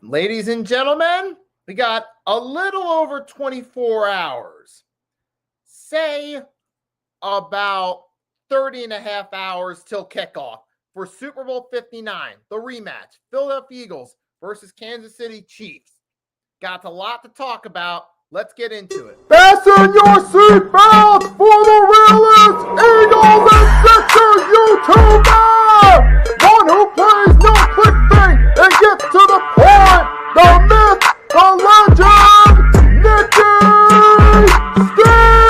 Ladies and gentlemen, we got a little over 24 hours. Say about 30 and a half hours till kickoff for Super Bowl 59, the rematch, Philadelphia Eagles versus Kansas City Chiefs. Got a lot to talk about. Let's get into it. Fasten your seatbelts for the realest Eagles and Sixers YouTuber! One who plays no clickbait and gets to the point! The myth, the legend, Nicky Steez!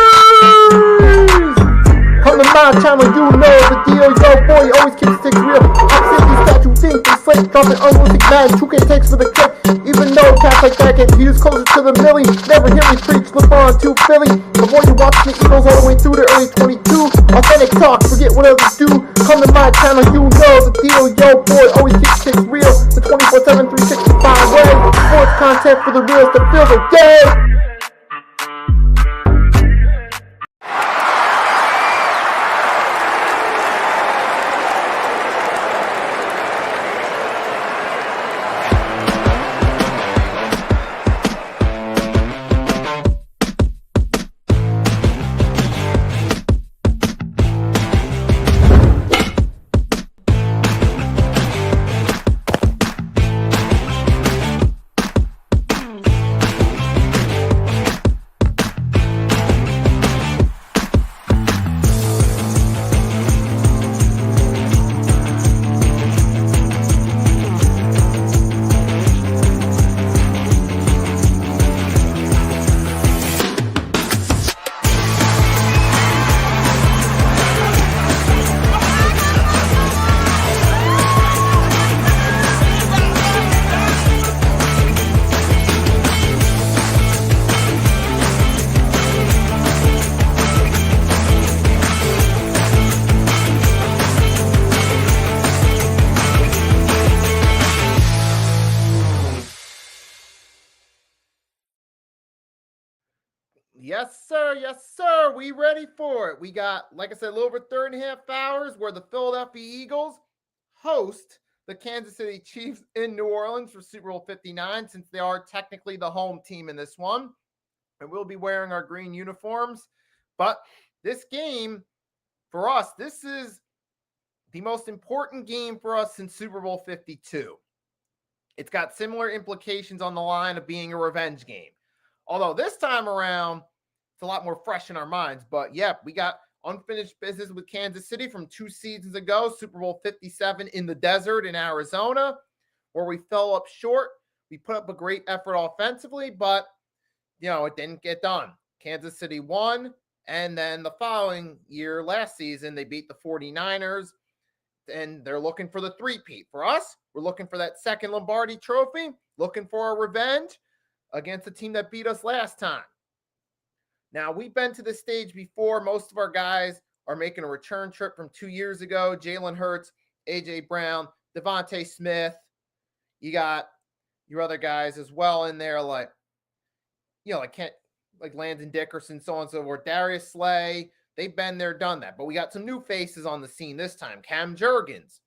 Come to my channel, you know the deal, yo boy, always keeps things real. I'm simply statue, think the slate, dropping unrealistic man, 2K takes for the click. Even though cats like that get views closer to the millie, never hear me preach, LeBron to Philly. Before you watch the Eagles all the way through the early 22, authentic talk, forget what others do. Come to my channel, you know the deal, yo boy, always keeps things real. The 24/7, 365 way, sports content for the reals that feel the day. Yes, sir. Yes, sir. We ready for it. We got, like I said, a little over 30 and a half hours where the Philadelphia Eagles host the Kansas City Chiefs in New Orleans for Super Bowl 59, since they are technically the home team in this one. And we'll be wearing our green uniforms. But this game, for us, this is the most important game for us since Super Bowl 52. It's got similar implications on the line of being a revenge game. Although this time around, it's a lot more fresh in our minds. But yeah, we got unfinished business with Kansas City from 2 seasons ago, Super Bowl 57 in the desert in Arizona, where we fell up short. We put up a great effort offensively, but, it didn't get done. Kansas City won, and then the following year, last season, they beat the 49ers, and they're looking for the three-peat. For us, we're looking for that second Lombardi trophy, looking for our revenge against the team that beat us last time. Now, we've been to this stage before. Most of our guys are making a return trip from 2 years ago. Jalen Hurts, ajbrown, Devontae Smith. You got your other guys as well in there, like Landon Dickerson, so on and so forth. Darius Slay. They've been there, done that. But we got some new faces on the scene this time. Cam Jurgens,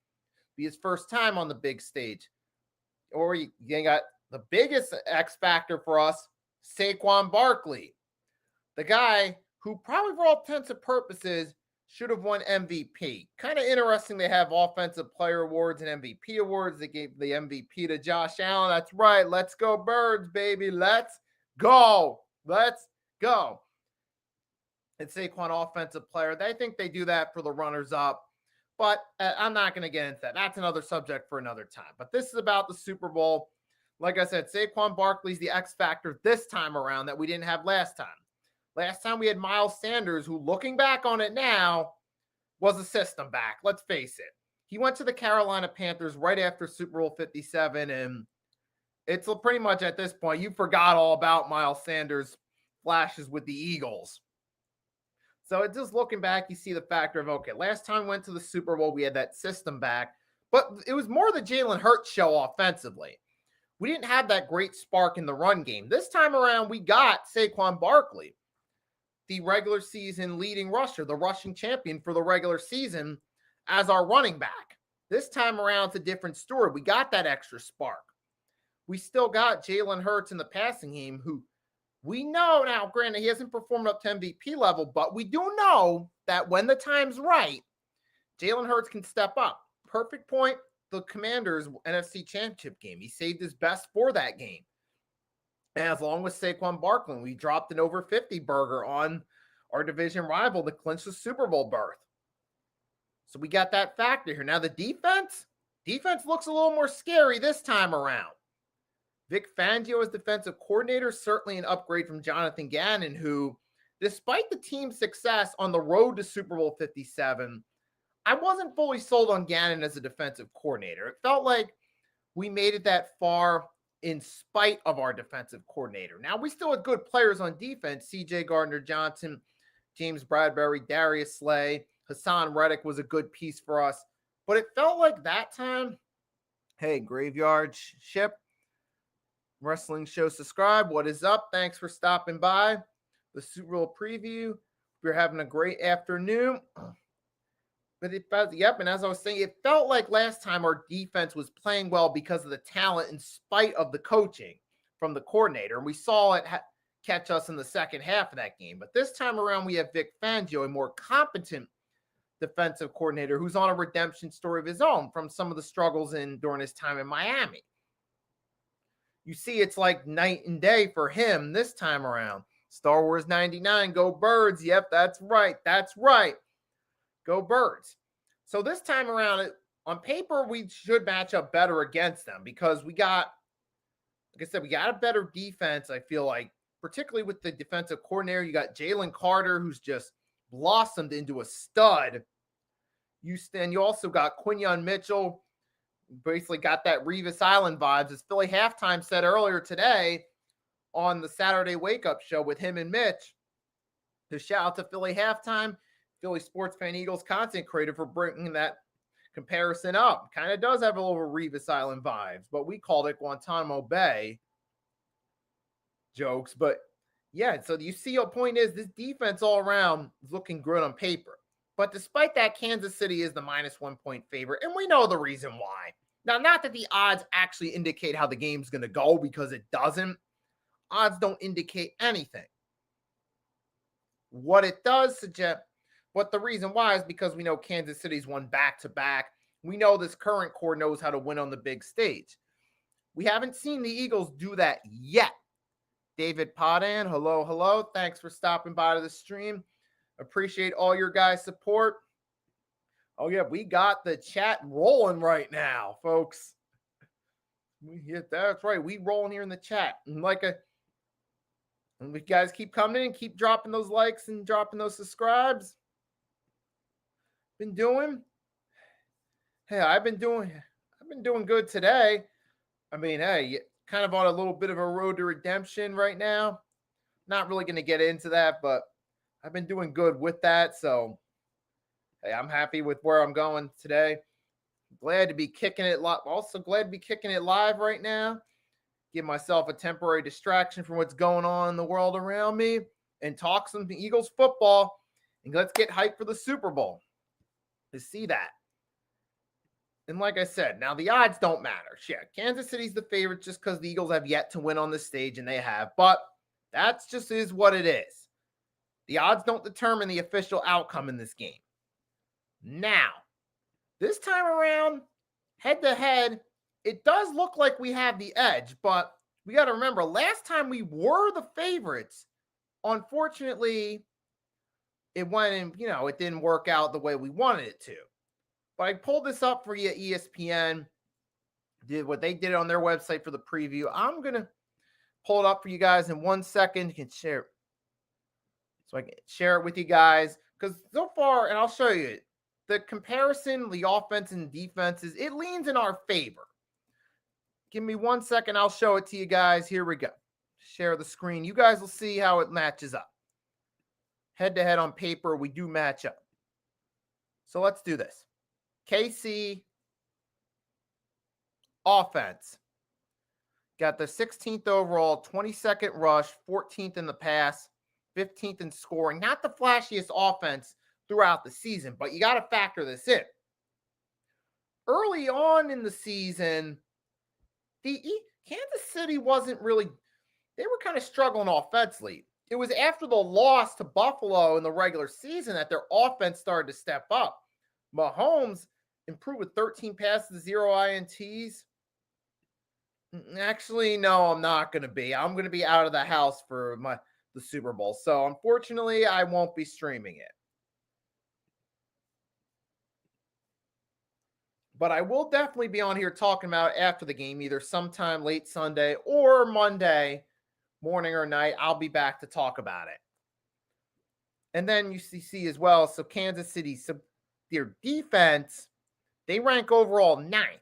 be his first time on the big stage. Or you got the biggest X factor for us, Saquon Barkley. The guy who probably for all intents and purposes should have won MVP. Kind of interesting they have offensive player awards and MVP awards. They gave the MVP to Josh Allen. That's right. Let's go Birds, baby. Let's go. Let's go. And Saquon offensive player. They think they do that for the runners up. But I'm not going to get into that. That's another subject for another time. But this is about the Super Bowl. Like I said, Saquon Barkley's the X factor this time around that we didn't have last time. Last time we had Miles Sanders, who, looking back on it now, was a system back. Let's face it. He went to the Carolina Panthers right after Super Bowl 57, and it's pretty much at this point, you forgot all about Miles Sanders' flashes with the Eagles. So it's just looking back, you see the factor of, okay, last time we went to the Super Bowl, we had that system back, but it was more the Jalen Hurts show offensively. We didn't have that great spark in the run game. This time around, we got Saquon Barkley, the regular season leading rusher, the rushing champion for the regular season, as our running back. This time around, it's a different story. We got that extra spark. we still got Jalen Hurts in the passing game, who we know now, granted, he hasn't performed up to MVP level, but we do know that when the time's right, Jalen Hurts can step up. Perfect point, the Commanders' NFC Championship game. He saved his best for that game. And as long with Saquon Barkley, we dropped an over 50 burger on our division rival to clinch the Super Bowl berth. So we got that factor here. Now the defense looks a little more scary this time around. Vic Fangio as defensive coordinator, certainly an upgrade from Jonathan Gannon, who, despite the team's success on the road to Super Bowl 57, I wasn't fully sold on Gannon as a defensive coordinator. It felt like we made it that far in spite of our defensive coordinator. Now, we still had good players on defense. C.J. Gardner-Johnson, James Bradbury, Darius Slay, Hassan Reddick was a good piece for us. But it felt like that time, hey, Graveyard Ship, Wrestling Show subscribe. What is up? Thanks for stopping by. The Super Bowl preview. We're having a great afternoon. But it felt, and as I was saying, it felt like last time our defense was playing well because of the talent in spite of the coaching from the coordinator. And we saw it catch us in the second half of that game. But this time around, we have Vic Fangio, a more competent defensive coordinator who's on a redemption story of his own from some of the struggles during his time in Miami. You see, it's like night and day for him this time around. Star Wars 99, go Birds. Yep, that's right. That's right. Go Birds. So this time around, on paper, we should match up better against them because we got, like I said, we got a better defense, I feel like, particularly with the defensive coordinator. You got Jalen Carter, who's just blossomed into a stud. You also got Quinyon Mitchell, basically got that Revis Island vibes, as Philly Halftime said earlier today on the Saturday Wake Up Show with him and Mitch. To shout out to Philly Halftime, Philly Sports Fan Eagles content creator, for bringing that comparison up. Kind of does have a little Revis Island vibes, but we called it Guantanamo Bay jokes. But yeah, so you see, your point is this defense all around is looking good on paper. But despite that, Kansas City is the -1 point favorite, and we know the reason why. Now, not that the odds actually indicate how the game's going to go, because it doesn't. Odds don't indicate anything. What it does suggest, but the reason why is because we know Kansas City's won back-to-back. We know this current core knows how to win on the big stage. We haven't seen the Eagles do that yet. David Podan, hello. Thanks for stopping by to the stream. Appreciate all your guys' support. Oh, yeah, we got the chat rolling right now, folks. Yeah, that's right. We rolling here in the chat. And we guys keep coming in, keep dropping those likes and dropping those subscribes. I've been doing good today. I mean, hey, kind of on a little bit of a road to redemption right now. Not really going to get into that, but I've been doing good with that. So, hey, I'm happy with where I'm going today. Glad to be kicking it live. Also glad to be kicking it live right now. Give myself a temporary distraction from what's going on in the world around me and talk some Eagles football. And let's get hyped for the Super Bowl to see that. And like I said, now the odds don't matter. Yeah, Kansas City's the favorite just because the Eagles have yet to win on the stage, and they have. But that's just is what it is. The odds don't determine the official outcome in this game. Now, this time around, head-to-head, it does look like we have the edge, but we got to remember, last time we were the favorites, unfortunately, it went and, it didn't work out the way we wanted it to. But I pulled this up for you at ESPN, did what they did on their website for the preview. I'm going to pull it up for you guys in 1 second. You can share it. So I can share it with you guys. Because so far, and I'll show you, the comparison, the offense and defenses, it leans in our favor. Give me 1 second. I'll show it to you guys. Here we go. Share the screen. You guys will see how it matches up. Head-to-head on paper, we do match up. So let's do this. KC offense. Got the 16th overall, 22nd rush, 14th in the pass, 15th in scoring. Not the flashiest offense throughout the season, but you got to factor this in. Early on in the season, Kansas City wasn't really, they were kind of struggling offensively. It was after the loss to Buffalo in the regular season that their offense started to step up. Mahomes improved with 13 passes, 0 INTs. Actually, no, I'm not going to be. I'm going to be out of the house for the Super Bowl. So unfortunately, I won't be streaming it. But I will definitely be on here talking about it after the game, either sometime late Sunday or Monday morning or night. I'll be back to talk about it. And then you see as well, so Kansas City, so their defense, they rank overall 9th,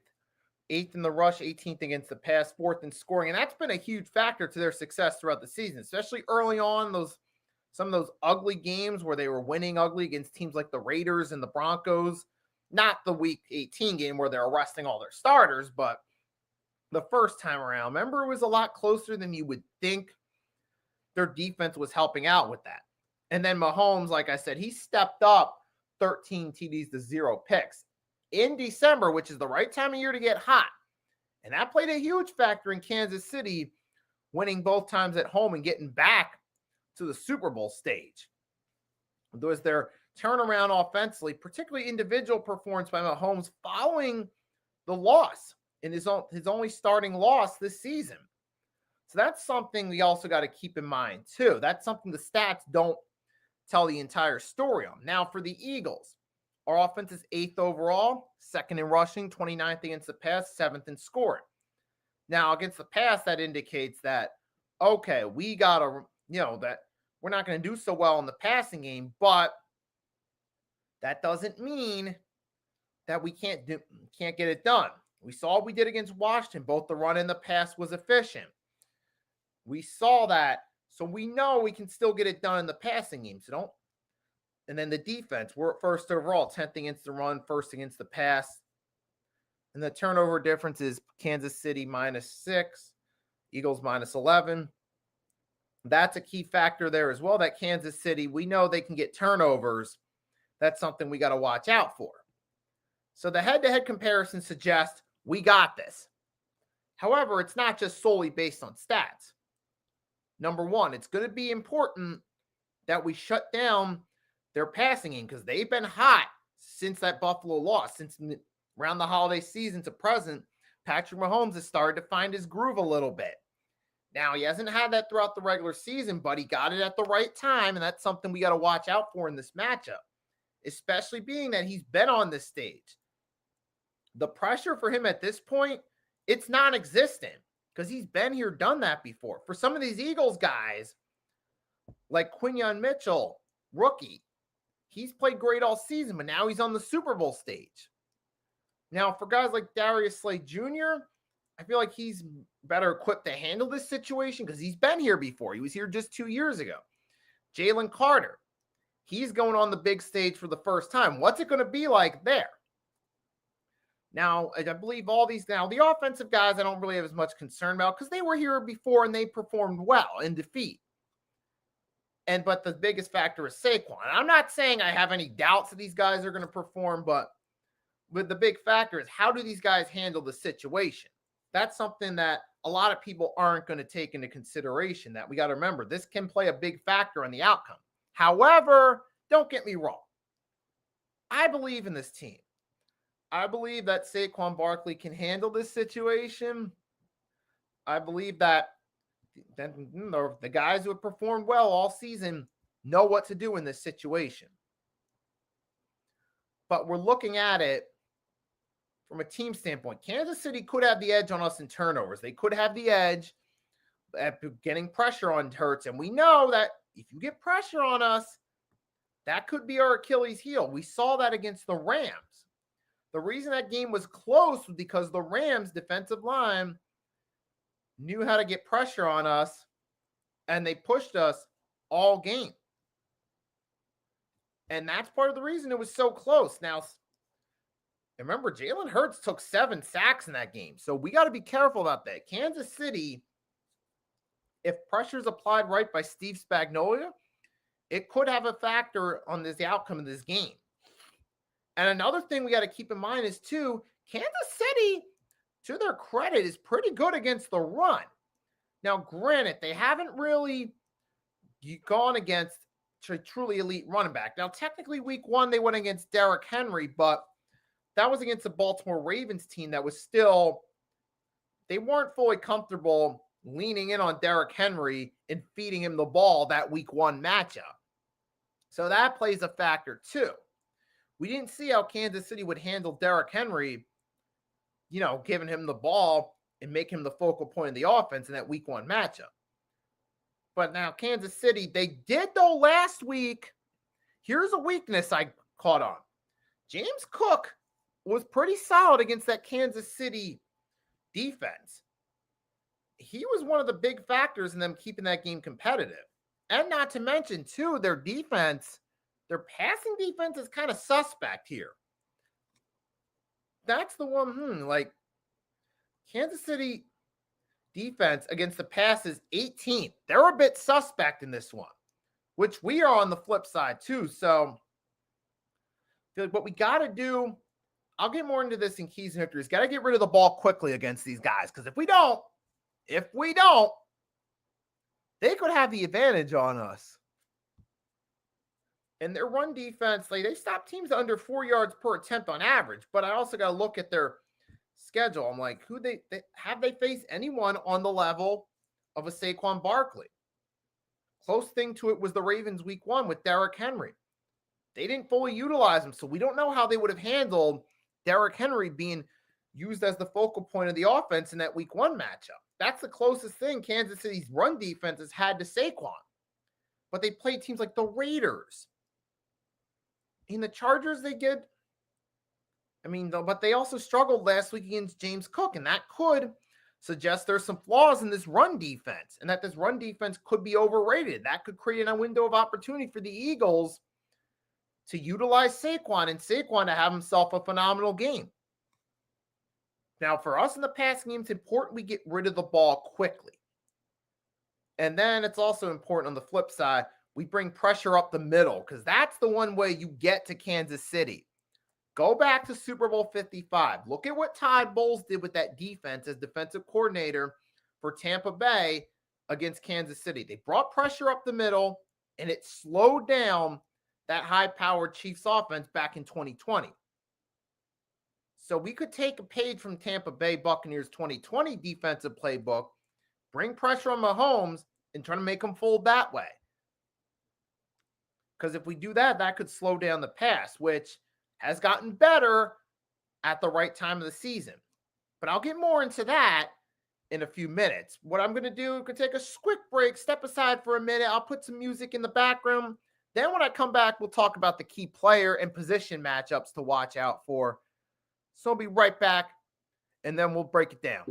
8th in the rush, 18th against the pass, 4th in scoring. And that's been a huge factor to their success throughout the season, especially early on, some of those ugly games where they were winning ugly against teams like the Raiders and the Broncos. Not the week 18 game where they're arresting all their starters, but the first time around. Remember, it was a lot closer than you would think. Their defense was helping out with that. And then Mahomes, like I said, he stepped up 13 TDs to 0 picks in December, which is the right time of year to get hot. And that played a huge factor in Kansas City winning both times at home and getting back to the Super Bowl stage. There was their turnaround offensively, particularly individual performance by Mahomes following the loss in his only starting loss this season. So that's something we also got to keep in mind too. That's something the stats don't tell the entire story on. Now for the Eagles, our offense is 8th overall, 2nd in rushing, 29th against the pass, 7th in scoring. Now against the pass, that indicates that, okay, we got to, that we're not going to do so well in the passing game, but that doesn't mean that we can't get it done. We saw what we did against Washington. Both the run and the pass was efficient. We saw that, so we know we can still get it done in the passing game. So don't. And then the defense, we're at 1st overall, 10th against the run, 1st against the pass. And the turnover difference is Kansas City -6, Eagles -11. That's a key factor there as well, that Kansas City, we know they can get turnovers. That's something we got to watch out for. So the head-to-head comparison suggests we got this. However, it's not just solely based on stats. Number one, it's going to be important that we shut down their passing game because they've been hot since that Buffalo loss. Since around the holiday season to present, Patrick Mahomes has started to find his groove a little bit. Now, he hasn't had that throughout the regular season, but he got it at the right time, and that's something we got to watch out for in this matchup, especially being that he's been on this stage. The pressure for him at this point, it's non-existent because he's been here, done that before. For some of these Eagles guys, like Quinyon Mitchell, rookie, he's played great all season, but now he's on the Super Bowl stage. Now, for guys like Darius Slay Jr., I feel like he's better equipped to handle this situation because he's been here before. He was here just 2 years ago. Jalen Carter, he's going on the big stage for the first time. What's it going to be like there? Now, I believe all these now, the offensive guys I don't really have as much concern about because they were here before and they performed well in defeat. But the biggest factor is Saquon. I'm not saying I have any doubts that these guys are going to perform, but the big factor is how do these guys handle the situation? That's something that a lot of people aren't going to take into consideration, that we got to remember. This can play a big factor on the outcome. However, don't get me wrong. I believe in this team. I believe that Saquon Barkley can handle this situation. I believe that the guys who have performed well all season know what to do in this situation. But we're looking at it from a team standpoint. Kansas City could have the edge on us in turnovers. They could have the edge at getting pressure on Hurts. And we know that if you get pressure on us, that could be our Achilles heel. We saw that against the Rams. The reason that game was close was because the Rams' defensive line knew how to get pressure on us, and they pushed us all game. And that's part of the reason it was so close. Now, remember, Jalen Hurts took 7 sacks in that game. So we got to be careful about that. Kansas City, if pressure is applied right by Steve Spagnuolo, it could have a factor on the outcome of this game. And another thing we got to keep in mind is, too, Kansas City, to their credit, is pretty good against the run. Now, granted, they haven't really gone against a truly elite running back. Now, technically, week 1, they went against Derrick Henry, but that was against the Baltimore Ravens team that was still, they weren't fully comfortable leaning in on Derrick Henry and feeding him the ball that week 1 matchup. So that plays a factor too. We didn't see how Kansas City would handle Derrick Henry, giving him the ball and make him the focal point of the offense in that week 1 matchup. But now Kansas City, they did though last week. Here's a weakness I caught on. James Cook was pretty solid against that Kansas City defense. He was one of the big factors in them keeping that game competitive. And not to mention, too, their defense, their passing defense is kind of suspect here. That's the one, Kansas City defense against the pass is 18th. They're a bit suspect in this one, which we are on the flip side, too. So I feel like what we got to do, I'll get more into this in keys and victories. Got to get rid of the ball quickly against these guys, because if we don't, they could have the advantage on us. And their run defense, they stop teams under 4 yards per attempt on average. But I also got to look at their schedule. I'm like, have they faced anyone on the level of a Saquon Barkley? Close thing to it was the Ravens week 1 with Derrick Henry. They didn't fully utilize him, so we don't know how they would have handled Derrick Henry being used as the focal point of the offense in that week 1 matchup. That's the closest thing Kansas City's run defense has had to Saquon. But they played teams like the Raiders. In the Chargers, they did. But they also struggled last week against James Cook, and that could suggest there's some flaws in this run defense, and that this run defense could be overrated. That could create a window of opportunity for the Eagles to utilize Saquon, and Saquon to have himself a phenomenal game. Now, for us in the passing game, it's important we get rid of the ball quickly. And then it's also important on the flip side, we bring pressure up the middle, because that's the one way you get to Kansas City. Go back to Super Bowl 55. Look at what Todd Bowles did with that defense as defensive coordinator for Tampa Bay against Kansas City. They brought pressure up the middle, and it slowed down that high-powered Chiefs offense back in 2020. So we could take a page from Tampa Bay Buccaneers 2020 defensive playbook, bring pressure on Mahomes, and try to make them fold that way. Because if we do that, that could slow down the pass, which has gotten better at the right time of the season. But I'll get more into that in a few minutes. What I'm going to do, could take a quick break, step aside for a minute. I'll put some music in the background. Then when I come back, we'll talk about the key player and position matchups to watch out for. So I'll be right back, and then we'll break it down.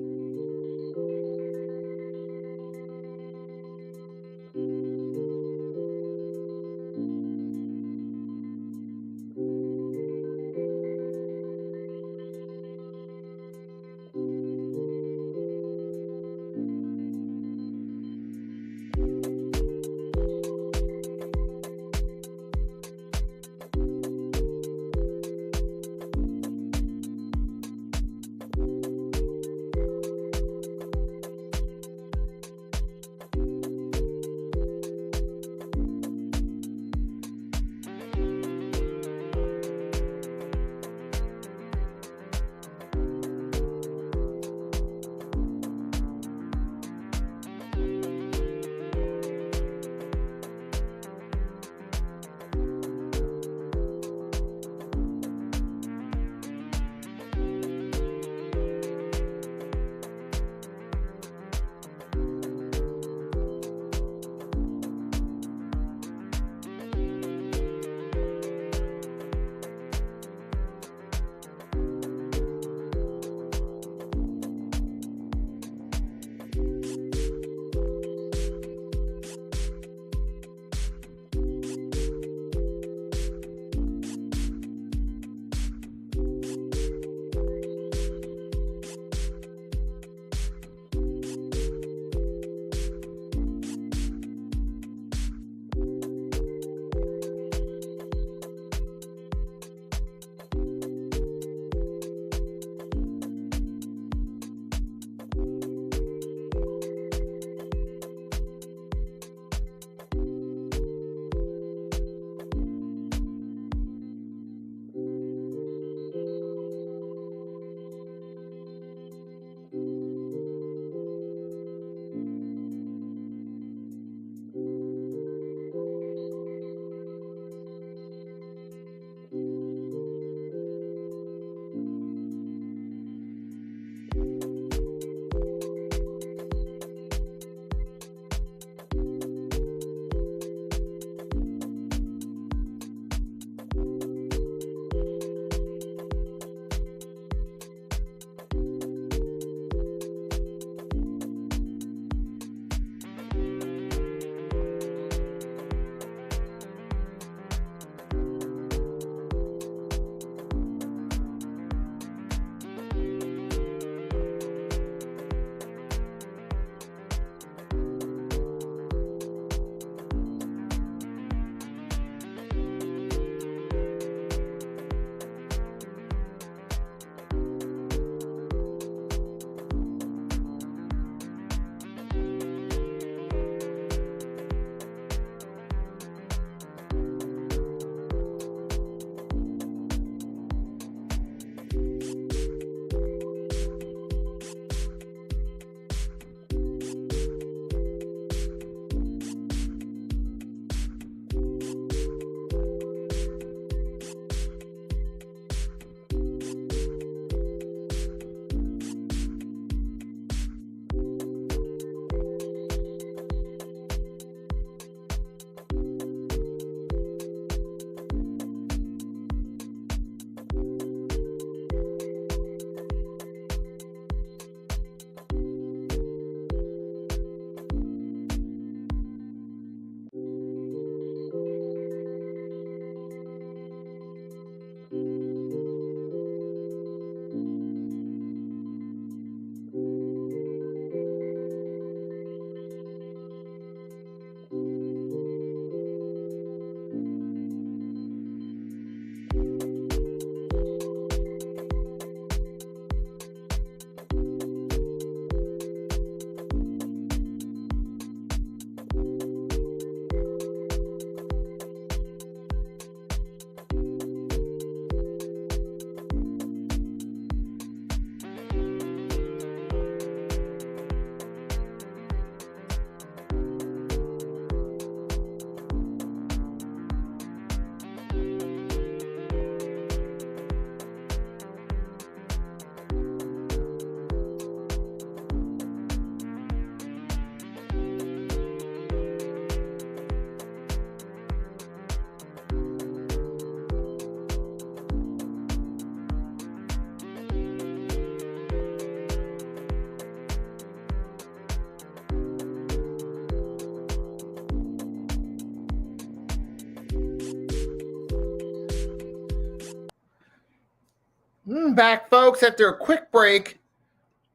Back, folks, after a quick break.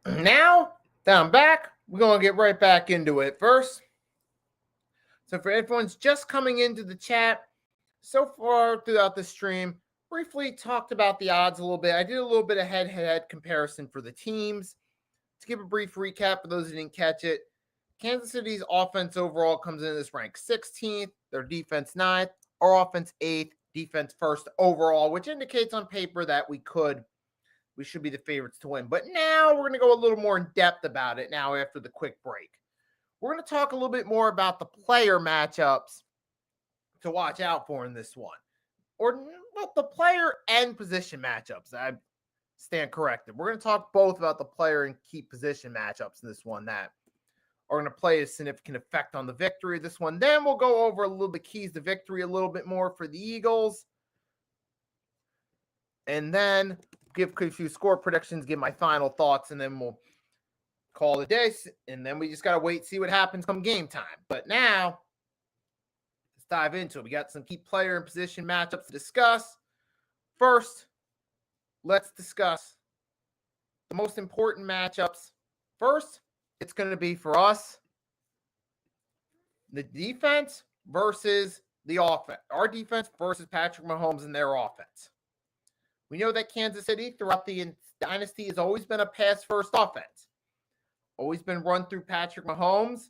Now that I'm back, we're going to get right back into it. First, so for everyone's just coming into the chat, so far throughout the stream, briefly talked about the odds a little bit. I did a little bit of head-to-head comparison for the teams. To give a brief recap for those who didn't catch it, Kansas City's offense overall comes in this rank 16th, their defense 9th, our offense 8th, defense 1st overall, which indicates on paper that we should be the favorites to win. But now we're going to go a little more in depth about it now after the quick break. We're going to talk a little bit more about the player matchups to watch out for in this one. Or well, the player and position matchups. I stand corrected. We're going to talk both about the player and key position matchups in this one that are going to play a significant effect on the victory of this one. Then we'll go over a little bit keys to victory a little bit more for the Eagles. And then give a few score predictions, give my final thoughts, and then we'll call it a day. And then we just got to wait, see what happens come game time. But now, let's dive into it. We got some key player and position matchups to discuss. First, let's discuss the most important matchups. First, it's going to be for us, the defense versus the offense. Our defense versus Patrick Mahomes and their offense. We know that Kansas City throughout the dynasty has always been a pass-first offense. Always been run through Patrick Mahomes,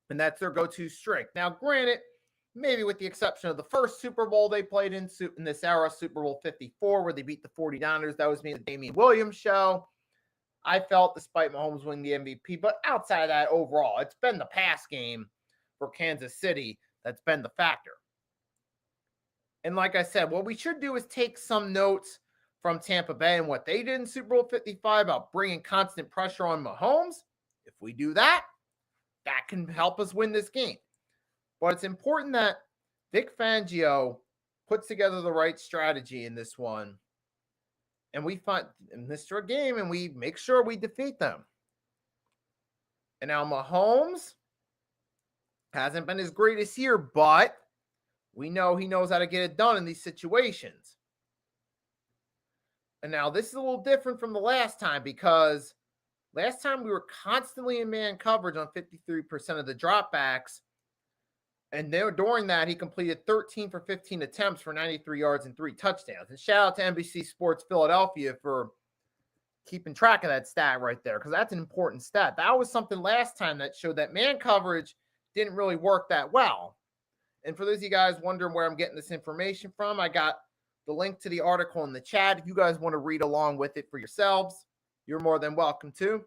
and that's their go-to strength. Now, granted, maybe with the exception of the first Super Bowl they played in this era, Super Bowl 54, where they beat the 49ers. That was me and the Damian Williams show. I felt, despite Mahomes winning the MVP, but outside of that, overall, it's been the pass game for Kansas City that's been the factor. And like I said, what we should do is take some notes from Tampa Bay and what they did in Super Bowl 55 about bringing constant pressure on Mahomes. If we do that, that can help us win this game. But it's important that Vic Fangio puts together the right strategy in this one. And we find in this game and we make sure we defeat them. And now Mahomes hasn't been his greatest year, but we know he knows how to get it done in these situations. And now this is a little different from the last time because last time we were constantly in man coverage on 53% of the dropbacks. And during that, he completed 13 for 15 attempts for 93 yards and 3 touchdowns. And shout out to NBC Sports Philadelphia for keeping track of that stat right there, because that's an important stat. That was something last time that showed that man coverage didn't really work that well. And for those of you guys wondering where I'm getting this information from, I got the link to the article in the chat. If you guys want to read along with it for yourselves, you're more than welcome to.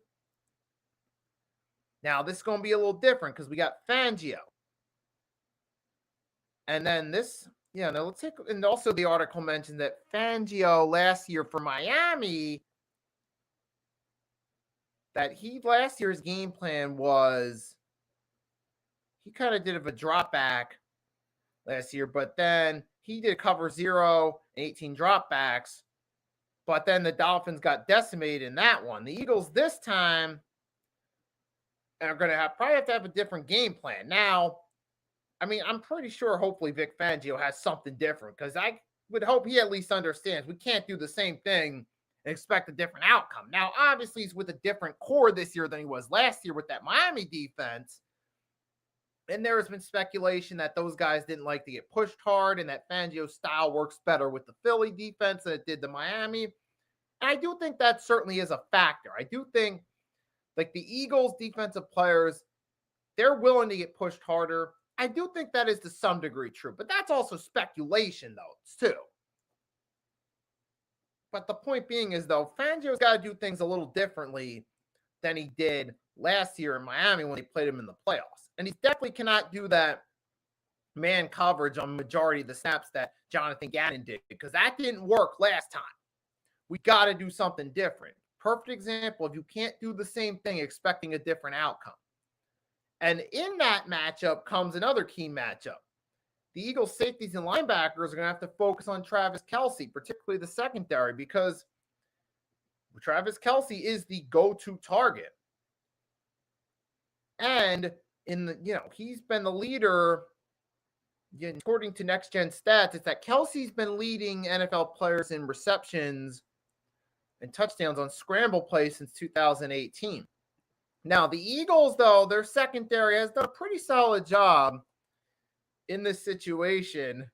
Now, this is going to be a little different because we got Fangio. And then this, now let's take, and also the article mentioned that Fangio last year for Miami, that last year's game plan was, he kind of did a drop back last year, but then he did cover 0 and 18 dropbacks, but then the Dolphins got decimated in that one. The Eagles this time are going to probably have to have a different game plan. Now, I mean, I'm pretty sure hopefully Vic Fangio has something different because I would hope he at least understands we can't do the same thing and expect a different outcome. Now, obviously, he's with a different core this year than he was last year with that Miami defense. And there has been speculation that those guys didn't like to get pushed hard and that Fangio's style works better with the Philly defense than it did the Miami. And I do think that certainly is a factor. I do think, like the Eagles defensive players, they're willing to get pushed harder. I do think that is to some degree true, but that's also speculation, though, too. But the point being is, though, Fangio's got to do things a little differently than he did last year in Miami when they played him in the playoffs. And he definitely cannot do that man coverage on majority of the snaps that Jonathan Gannon did, because that didn't work last time. We got to do something different. Perfect example of you can't do the same thing expecting a different outcome. And in that matchup comes another key matchup. The Eagles safeties and linebackers are going to have to focus on Travis Kelce, particularly the secondary, because Travis Kelce is the go-to target. And he's been the leader, according to Next Gen Stats, it's that Kelce's been leading NFL players in receptions and touchdowns on scramble plays since 2018. Now, the Eagles, though, their secondary has done a pretty solid job in this situation.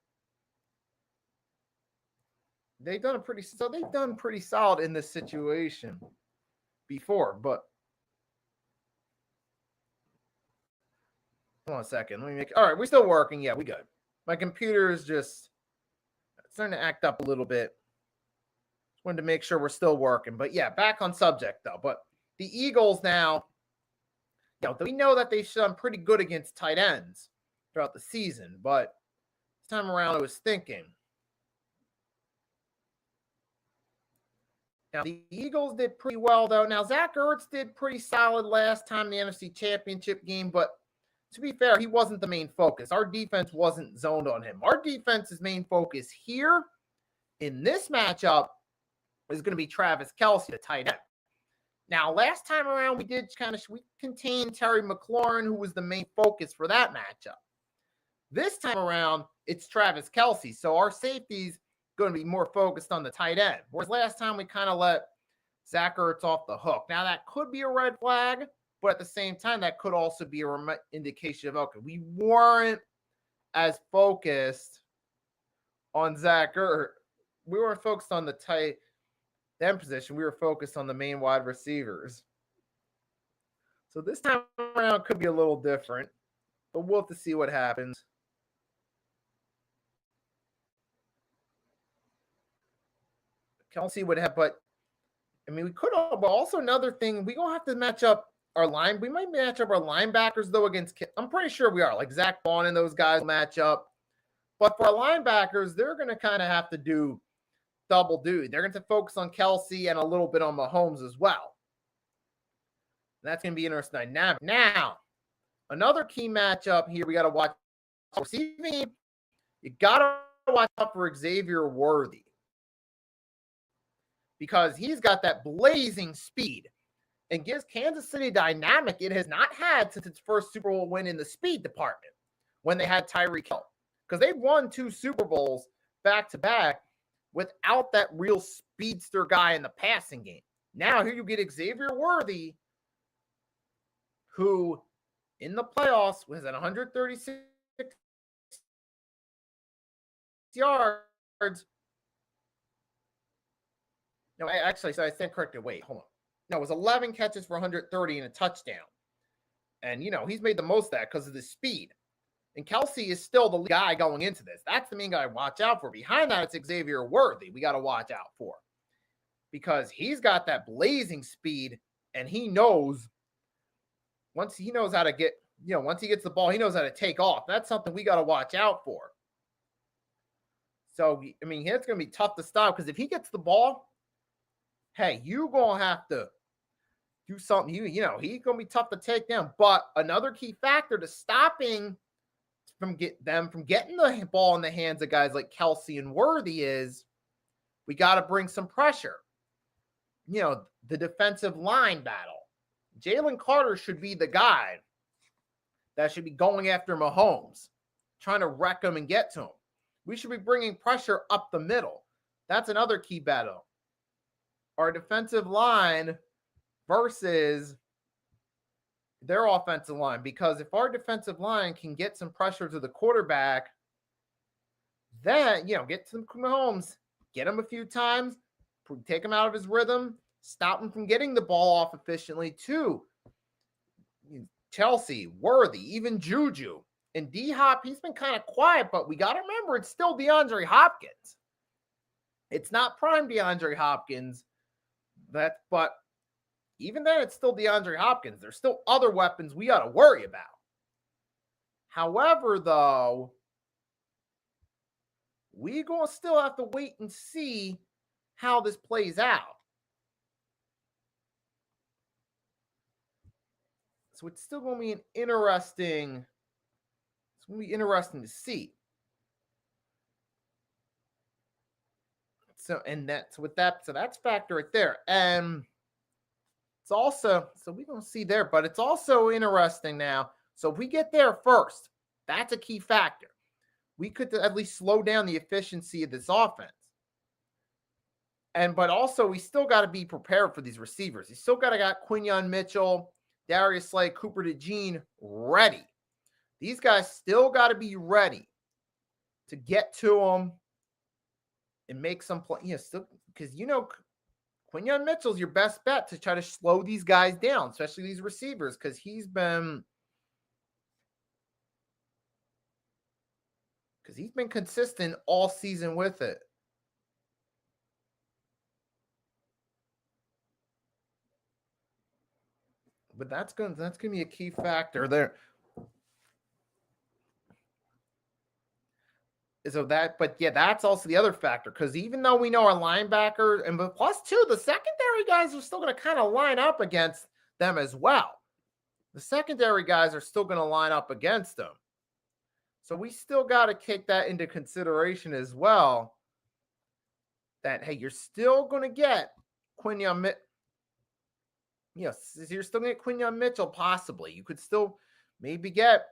They've done pretty solid in this situation before, but hold on a second. All right, we're still working. Yeah, we good. My computer is just starting to act up a little bit. Just wanted to make sure we're still working. But yeah, back on subject though. But the Eagles now, we know that they've done pretty good against tight ends throughout the season, but this time around I was thinking. Now, the Eagles did pretty well, though. Now, Zach Ertz did pretty solid last time in the NFC Championship game, but to be fair, he wasn't the main focus. Our defense wasn't zoned on him. Our defense's main focus here in this matchup is going to be Travis Kelce, the tight end. Now, last time around, we contained Terry McLaurin, who was the main focus for that matchup. This time around, it's Travis Kelce, so our safeties going to be more focused on the tight end. Whereas last time we kind of let Zach Ertz off the hook. Now that could be a red flag, but at the same time, that could also be an indication of, okay, we weren't as focused on Zach Ertz. We weren't focused on the tight end position. We were focused on the main wide receivers. So this time around could be a little different, but we'll have to see what happens. Kelce would have, but I mean, we could. But also another thing, we gonna have to match up our line. We might match up our linebackers though against. I'm pretty sure we are. Like Zach Vaughn and those guys match up. But for our linebackers, they're gonna kind of have to do double duty. They're going to focus on Kelce and a little bit on Mahomes as well. That's going to be an interesting dynamic. Now, another key matchup here we got to watch. Receiving, you got to watch out for Xavier Worthy because he's got that blazing speed and gives Kansas City a dynamic it has not had since its first Super Bowl win in the speed department when they had Tyreek Hill. Because they've won 2 Super Bowls back-to-back without that real speedster guy in the passing game. Now here you get Xavier Worthy, who in the playoffs was at 136 yards. No, actually, so I stand corrected. Wait, hold on. No, it was 11 catches for 130 and a touchdown. And, he's made the most of that because of the speed. And Kelce is still the guy going into this. That's the main guy to watch out for. Behind that, it's Xavier Worthy we got to watch out for. Because he's got that blazing speed, and he knows once he knows how to get, once he gets the ball, he knows how to take off. That's something we got to watch out for. So, I mean, it's going to be tough to stop because if he gets the ball, hey, you're going to have to do something. He's going to be tough to take down. But another key factor to stopping from getting the ball in the hands of guys like Kelce and Worthy is we got to bring some pressure. The defensive line battle. Jalen Carter should be the guy that should be going after Mahomes, trying to wreck him and get to him. We should be bringing pressure up the middle. That's another key battle. Our defensive line versus their offensive line, because if our defensive line can get some pressure to the quarterback, then, get to Mahomes, get him a few times, take him out of his rhythm, stop him from getting the ball off efficiently too. Chelsea, Worthy, even Juju. And D-Hop, he's been kind of quiet, but we got to remember it's still DeAndre Hopkins. It's not prime DeAndre Hopkins, but even then, it's still DeAndre Hopkins. There's still other weapons we got to worry about. However, though, we're going to still have to wait and see how this plays out. So it's still going to be interesting to see. So that's factor right there. And it's also, so we're going to see there, but it's also interesting now. So if we get there first, that's a key factor. We could at least slow down the efficiency of this offense. But also we still got to be prepared for these receivers. You still got Quinyon Mitchell, Darius Slay, Cooper DeJean ready. These guys still got to be ready to get to them and make some play. Still, because Quinyon Mitchell's your best bet to try to slow these guys down, especially these receivers, because he's been consistent all season with it. But that's gonna be a key factor there. So that's also the other factor, because even though we know our linebacker but plus two, the secondary guys are still going to kind of line up against them as well. The secondary guys are still going to line up against them. So we still got to take that into consideration as well. That, hey, you're still going to get Quinyon Mitchell. Yes, you're still going to get Quinyon Mitchell possibly. You could still maybe get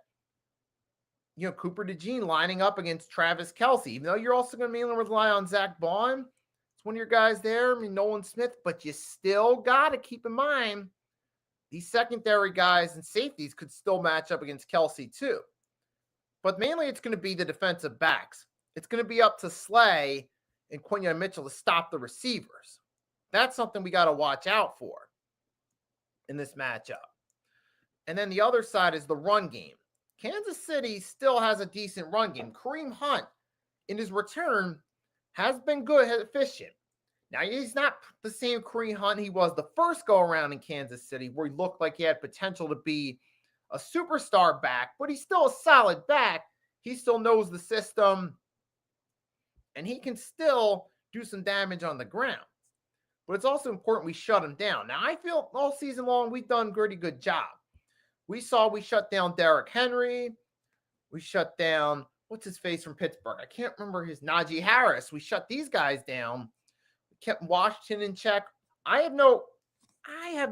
Cooper DeJean lining up against Travis Kelce, even though you're also going to mainly rely on Zach Bond. It's one of your guys there. I mean, Nolan Smith, but you still got to keep in mind these secondary guys and safeties could still match up against Kelce too. But mainly it's going to be the defensive backs. It's going to be up to Slay and Quinyon Mitchell to stop the receivers. That's something we got to watch out for in this matchup. And then the other side is the run game. Kansas City still has a decent run game. Kareem Hunt, in his return, has been good, efficient. Now, he's not the same Kareem Hunt he was the first go-around in Kansas City, where he looked like he had potential to be a superstar back, but he's still a solid back. He still knows the system, and he can still do some damage on the ground. But it's also important we shut him down. Now, I feel all season long we've done a pretty good job. We shut down Derrick Henry. We shut down, what's his face from Pittsburgh? I can't remember his Najee Harris. We shut these guys down. We kept Washington in check. I have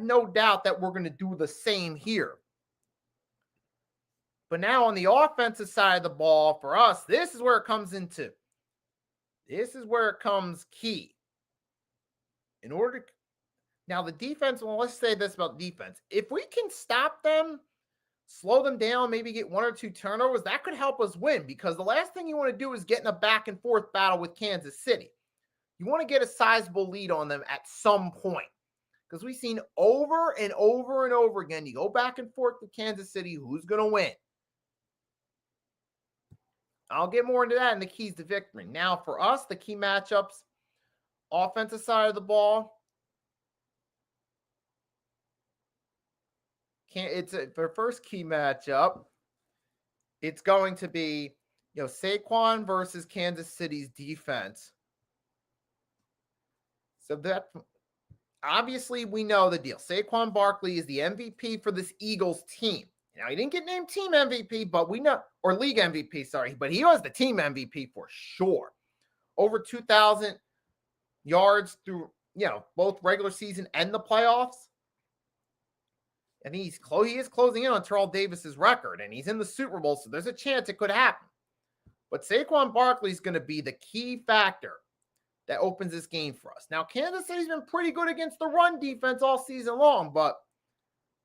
no doubt that we're going to do the same here. But now on the offensive side of the ball, for us, this is where it comes key. Now the defense, well, let's say this about defense. If we can stop them, slow them down, maybe get one or two turnovers, that could help us win, because the last thing you want to do is get in a back and forth battle with Kansas City. You want to get a sizable lead on them at some point, because we've seen over and over and over again, you go back and forth with Kansas City, who's going to win? I'll get more into that in the keys to victory. Now for us, the key matchups, offensive side of the ball, for first key matchup, it's going to be, Saquon versus Kansas City's defense. So that, obviously, we know the deal. Saquon Barkley is the MVP for this Eagles team. Now, he didn't get named team MVP, but we know, or league MVP, sorry, but he was the team MVP for sure. Over 2,000 yards through, both regular season and the playoffs. And he is closing in on Terrell Davis's record, and he's in the Super Bowl, so there's a chance it could happen. But Saquon Barkley is going to be the key factor that opens this game for us. Now, Kansas City's been pretty good against the run defense all season long, but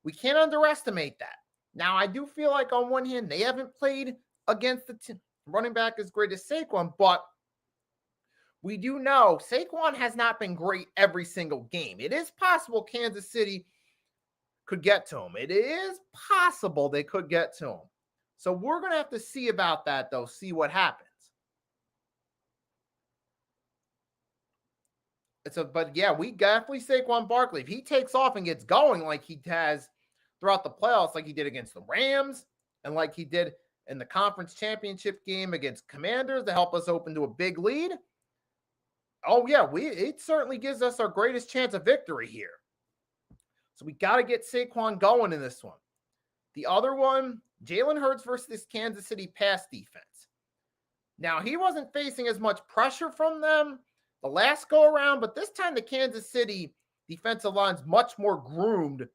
we can't underestimate that. Now, I do feel like on one hand, they haven't played against the running back as great as Saquon, but we do know Saquon has not been great every single game. It is possible Kansas City could get to him. It is possible they could get to him. So we're going to have to see about that, though, see what happens. But yeah, we definitely Saquon Barkley. If he takes off and gets going like he has throughout the playoffs, like he did against the Rams and like he did in the conference championship game against Commanders to help us open to a big lead. Oh yeah, it certainly gives us our greatest chance of victory here. So we got to get Saquon going in this one. The other one, Jalen Hurts versus this Kansas City pass defense. Now, he wasn't facing as much pressure from them the last go around, but this time the Kansas City defensive line's much more groomed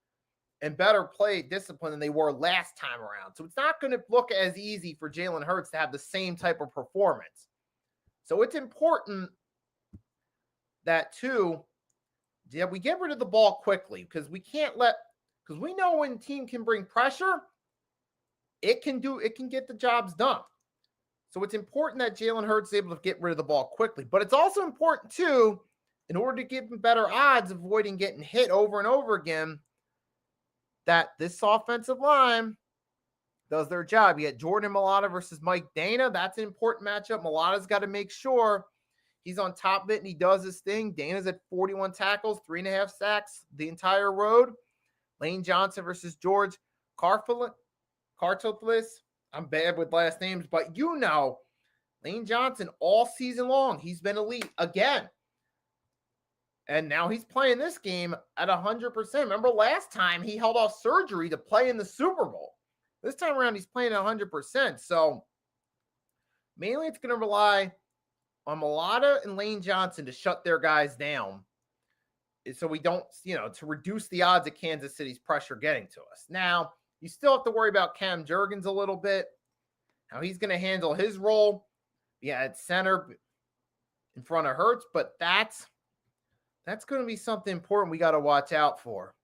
and better play discipline than they were last time around. So it's not going to look as easy for Jalen Hurts to have the same type of performance. So it's important that too, yeah, we get rid of the ball quickly because we know when a team can bring pressure, it can get the jobs done. So it's important that Jalen Hurts is able to get rid of the ball quickly. But it's also important, too, in order to give him better odds, avoiding getting hit over and over again, that this offensive line does their job. You get Jordan Mailata versus Mike Dana. That's an important matchup. Malata's got to make sure he's on top of it and he does his thing. Dana's at 41 tackles, 3.5 sacks the entire road. Lane Johnson versus George Kartoflis. I'm bad with last names, but Lane Johnson all season long, he's been elite again. And now he's playing this game at 100%. Remember last time he held off surgery to play in the Super Bowl. This time around, he's playing at 100%. So mainly it's going to rely on Mailata and Lane Johnson to shut their guys down. So we don't, to reduce the odds of Kansas City's pressure getting to us. Now, you still have to worry about Cam Jurgens a little bit, how he's going to handle his role. Yeah, at center in front of Hurts, but that's going to be something important we got to watch out for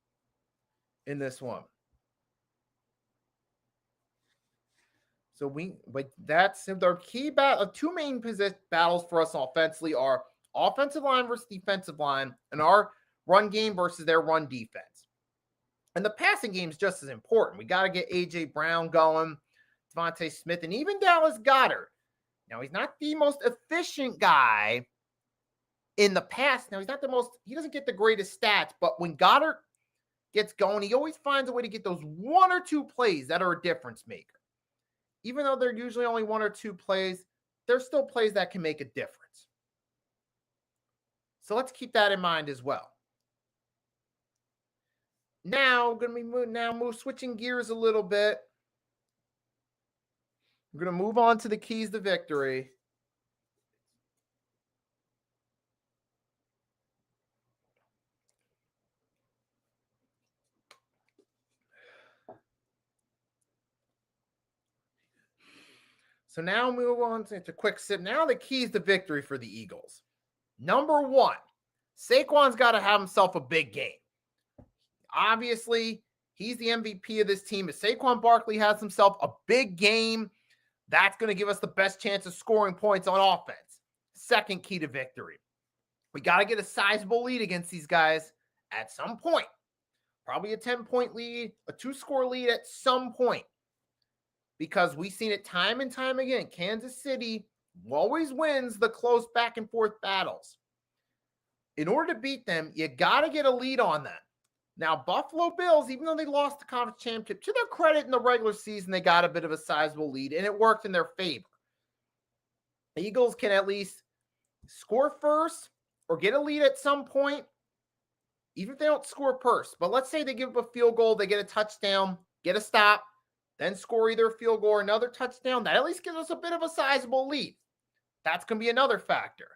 in this one. So that's the key battle. Two main battles for us offensively are offensive line versus defensive line, and our run game versus their run defense. And the passing game is just as important. We got to get ajbrown going, Devontae Smith, and even Dallas Goedert. Now, he's not the most efficient guy in the past. Now, he doesn't get the greatest stats, but when Goedert gets going, he always finds a way to get those one or two plays that are a difference maker. Even though they're usually only one or two plays, there's still plays that can make a difference. So let's keep that in mind as well. Now, switching gears a little bit. We're going to move on to the keys to victory. So now move on to a quick sip. Now the keys to victory for the Eagles. Number one, Saquon's got to have himself a big game. Obviously, he's the MVP of this team. If Saquon Barkley has himself a big game, that's going to give us the best chance of scoring points on offense. Second key to victory. We got to get a sizable lead against these guys at some point. Probably a 10-point lead, a 2-score lead at some point. Because we've seen it time and time again. Kansas City always wins the close back and forth battles. In order to beat them, you got to get a lead on them. Now, Buffalo Bills, even though they lost the conference championship, to their credit in the regular season, they got a bit of a sizable lead, and it worked in their favor. The Eagles can at least score first or get a lead at some point, even if they don't score first. But let's say they give up a field goal, they get a touchdown, get a stop, then score either a field goal or another touchdown. That at least gives us a bit of a sizable lead. That's going to be another factor.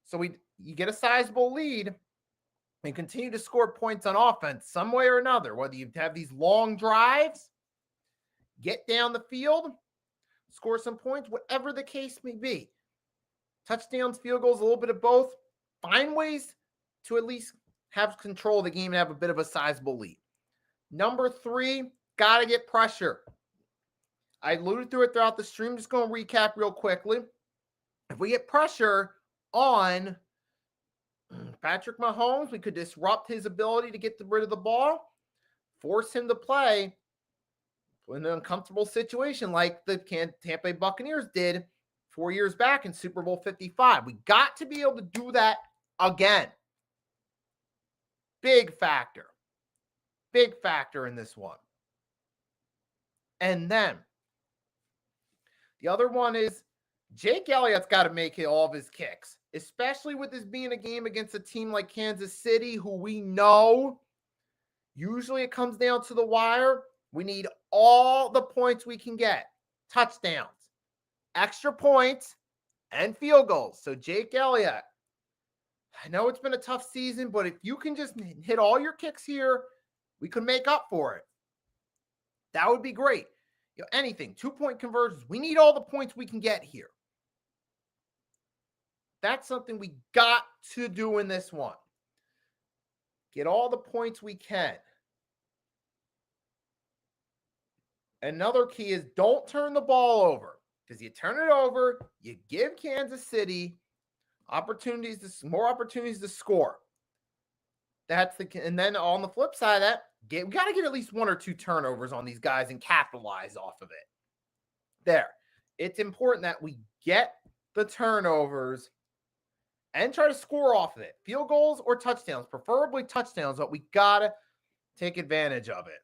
So you get a sizable lead and continue to score points on offense some way or another, whether you have these long drives, get down the field, score some points, whatever the case may be. Touchdowns, field goals, a little bit of both. Find ways to at least have control of the game and have a bit of a sizable lead. Number three, got to get pressure. I alluded to it throughout the stream. Just going to recap real quickly. If we get pressure on Patrick Mahomes, we could disrupt his ability to get rid of the ball, force him to play in an uncomfortable situation like the Tampa Bay Buccaneers did 4 years back in Super Bowl 55. We got to be able to do that again. Big factor in this one. And then the other one is Jake Elliott's got to make all of his kicks, especially with this being a game against a team like Kansas City, who we know usually it comes down to the wire. We need all the points we can get. Touchdowns, extra points, and field goals. So Jake Elliott, I know it's been a tough season, but if you can just hit all your kicks here, we could make up for it. That would be great. Anything, 2-point conversions. We need all the points we can get here. That's something we got to do in this one. Get all the points we can. Another key is don't turn the ball over, because you turn it over, you give Kansas City more opportunities to score. And then on the flip side of that, we got to get at least 1 or 2 turnovers on these guys and capitalize off of it. There. It's important that we get the turnovers and try to score off of it. Field goals or touchdowns, preferably touchdowns, but we got to take advantage of it.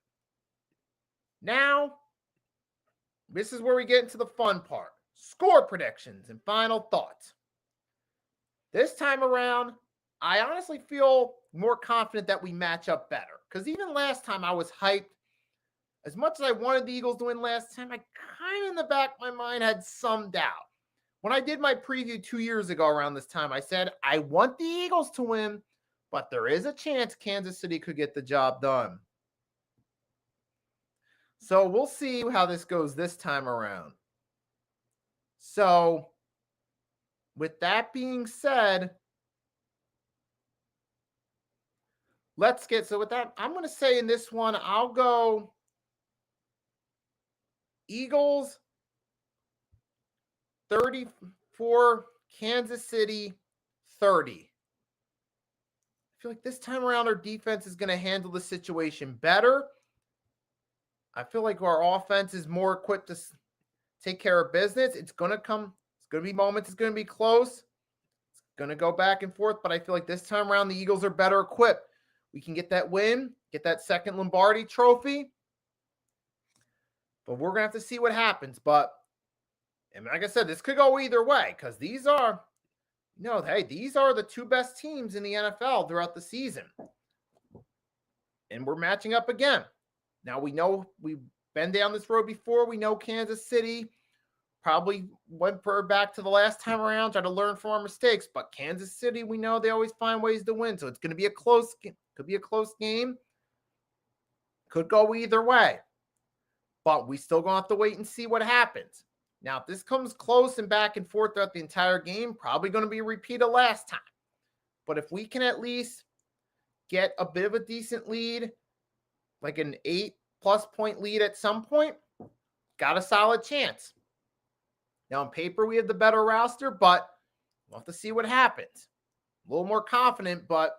Now, this is where we get into the fun part. Score predictions and final thoughts. This time around, I honestly feel more confident that we match up better. Because even last time I was hyped. As much as I wanted the Eagles to win last time, I kind of in the back of my mind had some doubt. When I did my preview 2 years ago around this time, I said, I want the Eagles to win, but there is a chance Kansas City could get the job done. So we'll see how this goes this time around. So with that being said, with that, I'm going to say in this one, I'll go Eagles 34, Kansas City 30. I feel like this time around our defense is going to handle the situation better. I feel like our offense is more equipped to take care of business. It's going to be moments. It's going to be close. It's going to go back and forth. But I feel like this time around, the Eagles are better equipped. We can get that win, get that second Lombardi trophy. But we're going to have to see what happens. But, and like I said, this could go either way. Because these are the 2 best teams in the NFL throughout the season. And we're matching up again. Now, we know we've been down this road before. We know Kansas City probably went back to the last time around, try to learn from our mistakes. But Kansas City, we know they always find ways to win. So it's going to be a close game. Could be a close game. Could go either way. But we still going to have to wait and see what happens. Now, if this comes close and back and forth throughout the entire game, probably going to be a repeat of last time. But if we can at least get a bit of a decent lead, like an 8+ point lead at some point, got a solid chance. Now, on paper, we have the better roster, but we'll have to see what happens. A little more confident, but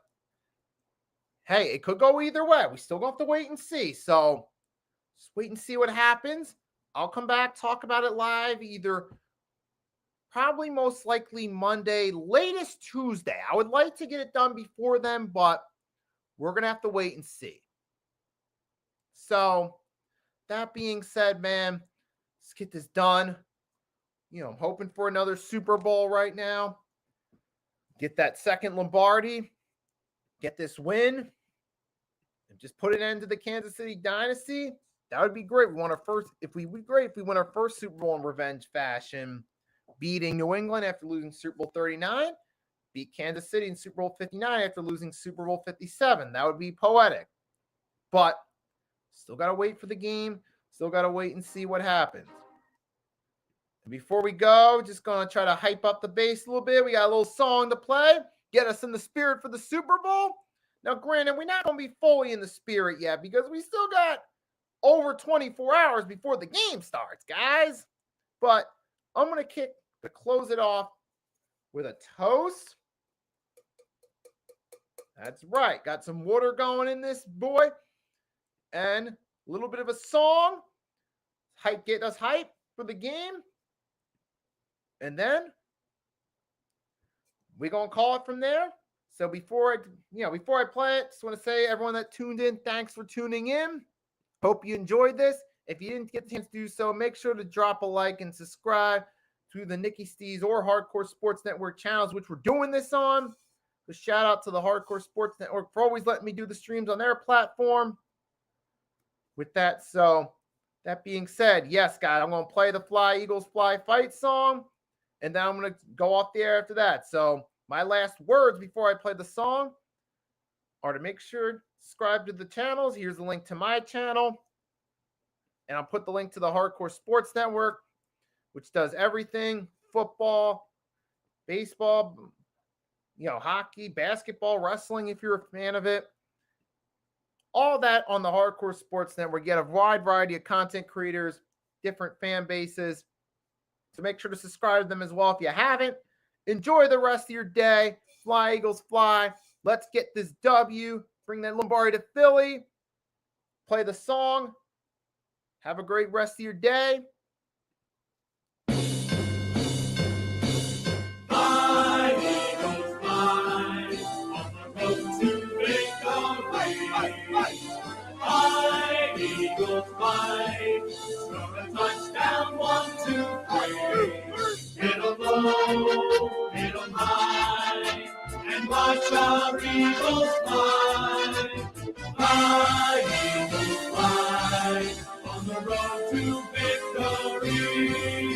hey, it could go either way. We still have to wait and see. So just wait and see what happens. I'll come back, talk about it live, either probably most likely Monday, latest Tuesday. I would like to get it done before then, but we're going to have to wait and see. So that being said, man, let's get this done. I'm hoping for another Super Bowl right now. Get that second Lombardi. Get this win. And just put an end to the Kansas City dynasty. That would be great. If we win our first Super Bowl in revenge fashion, beating New England after losing Super Bowl 39, beat Kansas City in Super Bowl 59 after losing Super Bowl 57. That would be poetic. But still got to wait for the game. Still got to wait and see what happens. And before we go, just going to try to hype up the base a little bit. We got a little song to play. Get us in the spirit for the Super Bowl. Now, granted, we're not going to be fully in the spirit yet because we still got over 24 hours before the game starts, guys. But I'm going to close it off with a toast. That's right. Got some water going in this boy. And a little bit of a song. Get us hyped for the game. And then we're going to call it from there. So before I play it, just want to say everyone that tuned in, thanks for tuning in. Hope you enjoyed this. If you didn't get the chance to do so, make sure to drop a like and subscribe to the Nicky Steez or Hardcore Sports Network channels, which we're doing this on. So shout out to the Hardcore Sports Network for always letting me do the streams on their platform. With that, that being said, yes, guys, I'm going to play the Fly Eagles Fly Fight song, and then I'm going to go off the air after that. So my last words before I play the song are to make sure to subscribe to the channels. Here's the link to my channel, and I'll put the link to the Hardcore Sports Network, which does everything football, baseball, hockey, basketball, wrestling, if you're a fan of it. All that on the Hardcore Sports Network. You get a wide variety of content creators, different fan bases. So make sure to subscribe to them as well if you haven't. Enjoy the rest of your day. Fly, Eagles, fly. Let's get this W. Bring that Lombardi to Philly. Play the song. Have a great rest of your day. Fly, Eagles, fly, on the road to victory. Fly, Eagles, fly, score a touchdown, 1, 2, 3. Hit 'em low, hit 'em high, and watch our Eagles fly. Fly, Eagles, fly, on the road to victory.